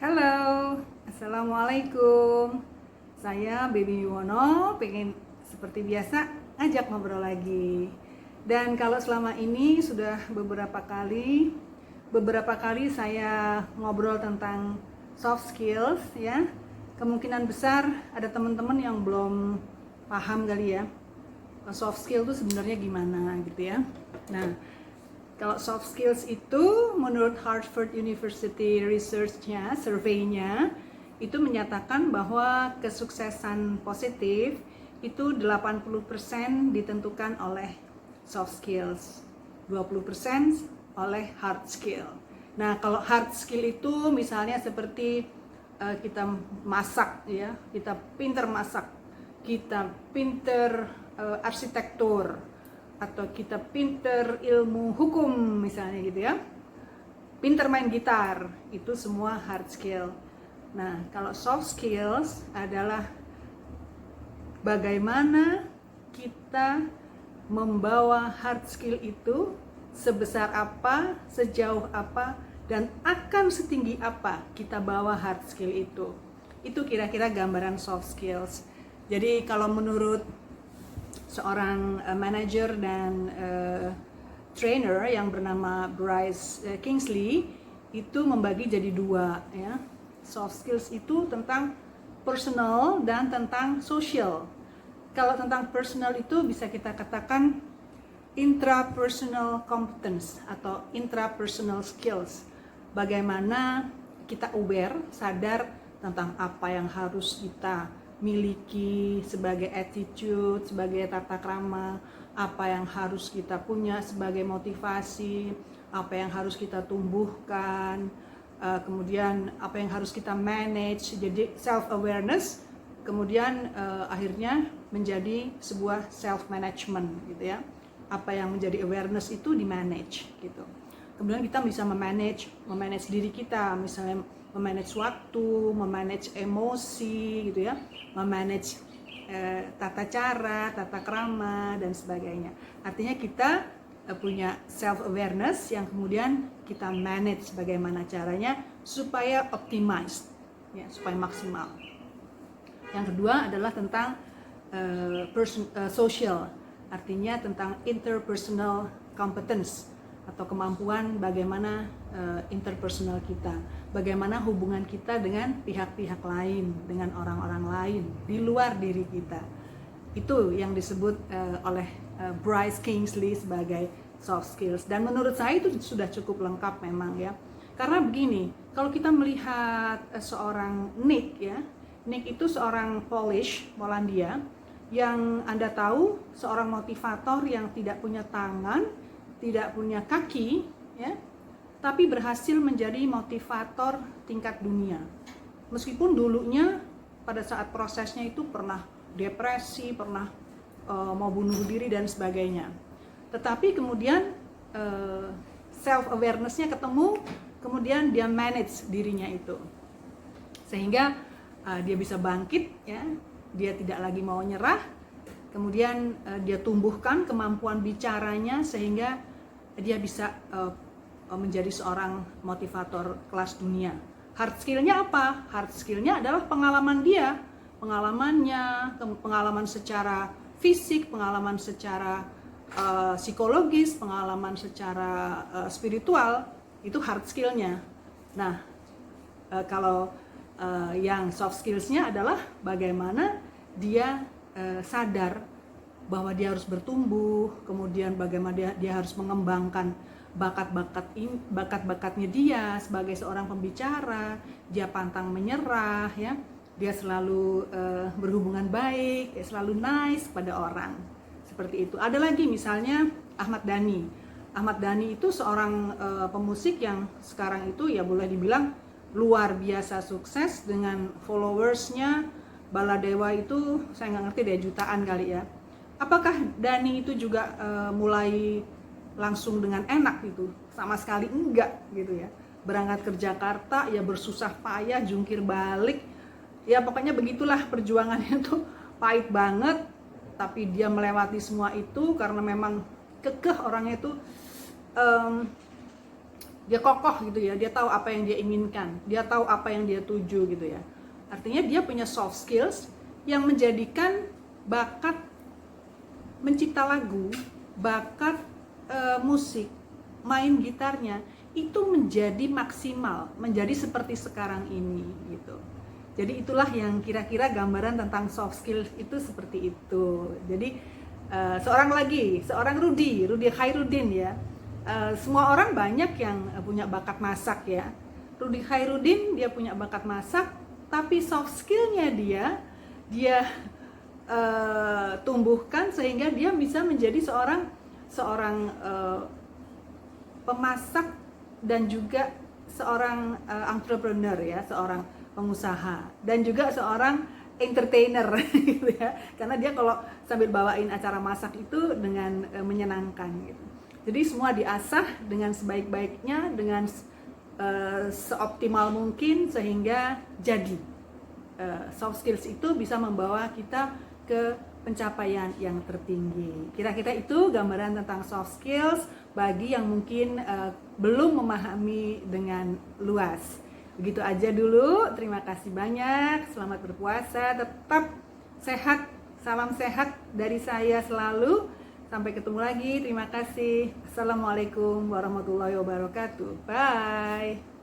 Halo, Assalamualaikum. Saya Baby Yuwono, pengen seperti biasa ngajak ngobrol lagi. Dan kalau selama ini sudah beberapa kali saya ngobrol tentang soft skills ya. Kemungkinan besar ada teman-teman yang belum paham kali ya. Soft skill itu sebenarnya gimana gitu ya. Nah, kalau soft skills itu menurut Harvard University Research-nya, survei-nya, itu menyatakan bahwa kesuksesan positif itu 80% ditentukan oleh soft skills, 20% oleh hard skill. Nah, kalau hard skill itu misalnya seperti kita masak ya, kita pinter masak, kita pinter arsitektur, atau kita pinter ilmu hukum misalnya gitu ya, pinter main gitar, itu semua hard skill. Nah, kalau soft skills adalah bagaimana kita membawa hard skill itu sebesar apa, sejauh apa, dan akan setinggi apa kita bawa hard skill itu. Itu kira-kira gambaran soft skills. Jadi kalau menurut seorang manajer dan trainer yang bernama Bryce Kingsley, itu membagi jadi dua ya. Soft skills itu tentang personal dan tentang social. Kalau tentang personal itu bisa kita katakan intrapersonal competence atau intrapersonal skills. Bagaimana kita aware, sadar tentang apa yang harus kita miliki sebagai attitude, sebagai tata krama, apa yang harus kita punya sebagai motivasi, apa yang harus kita tumbuhkan, kemudian apa yang harus kita manage, jadi self awareness, kemudian akhirnya menjadi sebuah self management gitu ya. Apa yang menjadi awareness itu di manage gitu. Kemudian kita bisa memanage diri kita, misalnya memanage waktu, memanage emosi gitu ya, memanage tata cara, tata krama dan sebagainya. Artinya kita punya self awareness yang kemudian kita manage bagaimana caranya supaya optimized ya, supaya maksimal. Yang kedua adalah tentang social, artinya tentang interpersonal competence atau kemampuan bagaimana interpersonal kita, bagaimana hubungan kita dengan pihak-pihak lain, dengan orang-orang lain di luar diri kita. Itu yang disebut oleh Bryce Kingsley sebagai soft skills. Dan menurut saya itu sudah cukup lengkap memang ya. Karena begini, kalau kita melihat seorang Nick ya, Nick itu seorang Polish, Polandia, yang Anda tahu seorang motivator yang tidak punya tangan, tidak punya kaki ya, tapi berhasil menjadi motivator tingkat dunia. Meskipun dulunya pada saat prosesnya itu pernah depresi, pernah mau bunuh diri dan sebagainya. Tetapi kemudian self awareness-nya ketemu, kemudian dia manage dirinya itu. Sehingga dia bisa bangkit ya, dia tidak lagi mau nyerah. Kemudian dia tumbuhkan kemampuan bicaranya sehingga dia bisa menjadi seorang motivator kelas dunia. Hard skill-nya apa? Hard skill-nya adalah pengalaman dia, pengalaman secara fisik, pengalaman secara psikologis, pengalaman secara spiritual, itu hard skill-nya. Nah, kalau yang soft skills-nya adalah bagaimana dia sadar bahwa dia harus bertumbuh, kemudian bagaimana dia harus mengembangkan bakat-bakatnya dia sebagai seorang pembicara, dia pantang menyerah ya, dia selalu berhubungan baik, dia selalu nice pada orang. Seperti itu. Ada lagi misalnya Ahmad Dhani. Ahmad Dhani itu seorang pemusik yang sekarang itu ya boleh dibilang luar biasa sukses dengan followersnya. Baladewa itu saya nggak ngerti deh, jutaan kali ya. Apakah Dhani itu juga mulai langsung dengan enak gitu? Sama sekali enggak gitu ya. Berangkat ke Jakarta ya bersusah payah, jungkir balik. Ya pokoknya begitulah perjuangannya tuh pahit banget. Tapi dia melewati semua itu karena memang kekeh orangnya itu. dia kokoh gitu ya, dia tahu apa yang dia inginkan, dia tahu apa yang dia tuju gitu ya. Artinya dia punya soft skills yang menjadikan bakat mencipta lagu, bakat musik, main gitarnya itu menjadi maksimal, menjadi seperti sekarang ini gitu. Jadi itulah yang kira-kira gambaran tentang soft skills itu seperti itu. Jadi seorang Rudy Khairuddin ya. Semua orang banyak yang punya bakat masak ya. Rudy Khairuddin dia punya bakat masak, tapi soft skillnya dia tumbuhkan sehingga dia bisa menjadi seorang pemasak dan juga seorang entrepreneur ya, seorang pengusaha dan juga seorang entertainer gitu ya. Karena dia kalau sambil bawain acara masak itu dengan menyenangkan gitu. Jadi semua diasah dengan sebaik-baiknya, dengan seoptimal mungkin sehingga jadi soft skills itu bisa membawa kita ke pencapaian yang tertinggi. Kira-kira itu gambaran tentang soft skills bagi yang mungkin belum memahami dengan luas. Begitu aja dulu, terima kasih banyak, selamat berpuasa, tetap sehat, salam sehat dari saya selalu. Sampai ketemu lagi, terima kasih. Assalamualaikum warahmatullahi wabarakatuh. Bye.